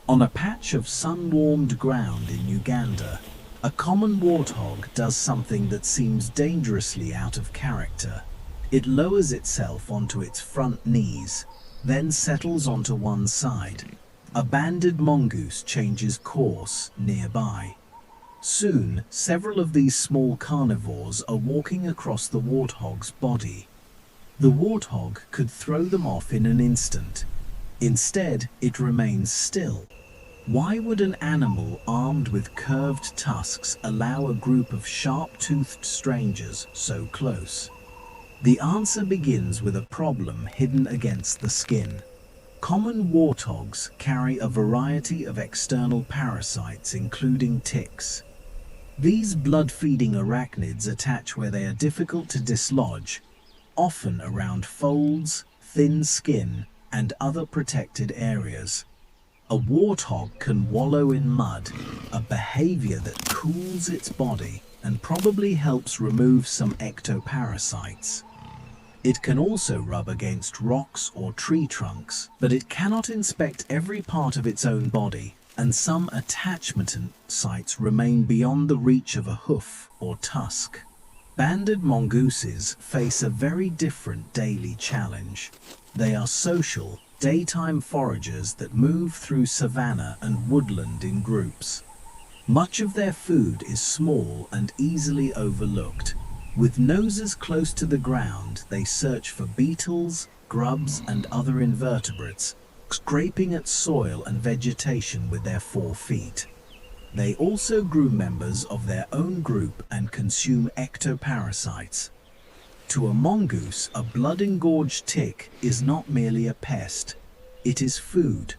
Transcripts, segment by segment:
On a patch of sun-warmed ground in Uganda, a common warthog does something that seems dangerously out of character. It lowers itself onto its front knees, then settles onto one side. A banded mongoose changes course nearby. Soon, several of these small carnivores are walking across the warthog's body. The warthog could throw them off in an instant. Instead, it remains still. Why would an animal armed with curved tusks allow a group of sharp-toothed strangers so close? The answer begins with a problem hidden against the skin. Common warthogs carry a variety of external parasites, including ticks. These blood-feeding arachnids attach where they are difficult to dislodge, often around folds, thin skin, and other protected areas. A warthog can wallow in mud, a behavior that cools its body and probably helps remove some ectoparasites. It can also rub against rocks or tree trunks, but it cannot inspect every part of its own body, and some attachment sites remain beyond the reach of a hoof or tusk. Banded mongooses face a very different daily challenge. They are social, daytime foragers that move through savanna and woodland in groups. Much of their food is small and easily overlooked. With noses close to the ground, they search for beetles, grubs, and other invertebrates, scraping at soil and vegetation with their 4 feet. They also groom members of their own group and consume ectoparasites. To a mongoose, a blood-engorged tick is not merely a pest, it is food.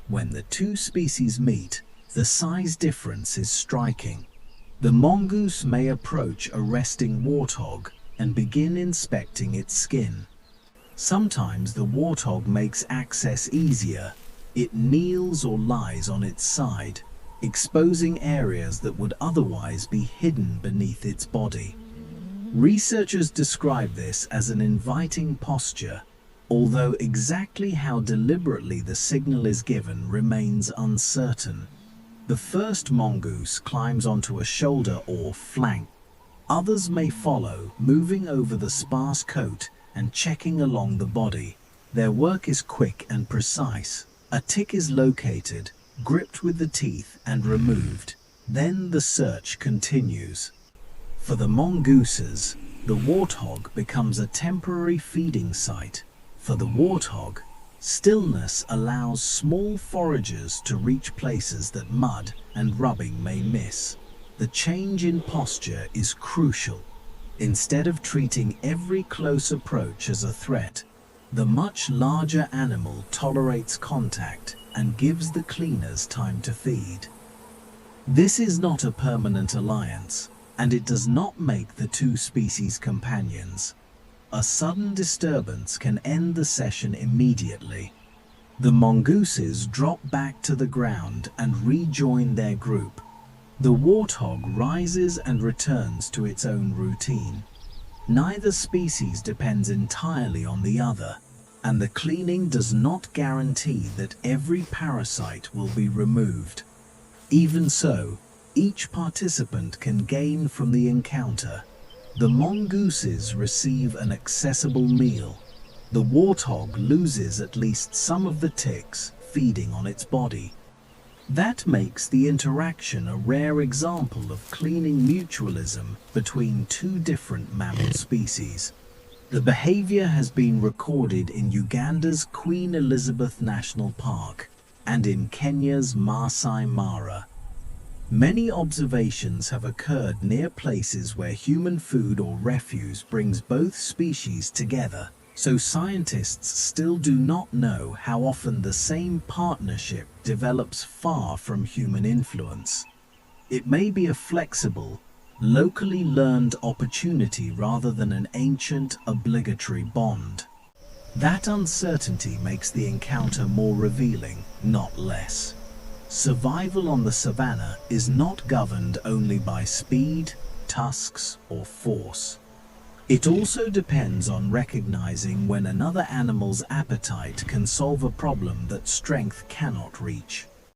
When the two species meet, the size difference is striking. The mongoose may approach a resting warthog and begin inspecting its skin. Sometimes the warthog makes access easier. It kneels or lies on its side, exposing areas that would otherwise be hidden beneath its body. Researchers describe this as an inviting posture, although exactly how deliberately the signal is given remains uncertain. The first mongoose climbs onto a shoulder or flank. Others may follow, moving over the sparse coat and checking along the body. Their work is quick and precise. A tick is located, gripped with the teeth, and removed. Then the search continues. For the mongooses, the warthog becomes a temporary feeding site. For the warthog, stillness allows small foragers to reach places that mud and rubbing may miss. The change in posture is crucial. Instead of treating every close approach as a threat, the much larger animal tolerates contact and gives the cleaners time to feed. This is not a permanent alliance, and it does not make the two species companions. A sudden disturbance can end the session immediately. The mongooses drop back to the ground and rejoin their group. The warthog rises and returns to its own routine. Neither species depends entirely on the other, and the cleaning does not guarantee that every parasite will be removed. Even so, each participant can gain from the encounter. The mongooses receive an accessible meal. The warthog loses at least some of the ticks feeding on its body. That makes the interaction a rare example of cleaning mutualism between two different mammal species. The behavior has been recorded in Uganda's Queen Elizabeth National Park and in Kenya's Masai Mara. Many observations have occurred near places where human food or refuse brings both species together, so scientists still do not know how often the same partnership develops far from human influence. It may be a flexible, locally learned opportunity rather than an ancient, obligatory bond. That uncertainty makes the encounter more revealing, not less. Survival on the savanna is not governed only by speed, tusks, or force. It also depends on recognizing when another animal's appetite can solve a problem that strength cannot reach.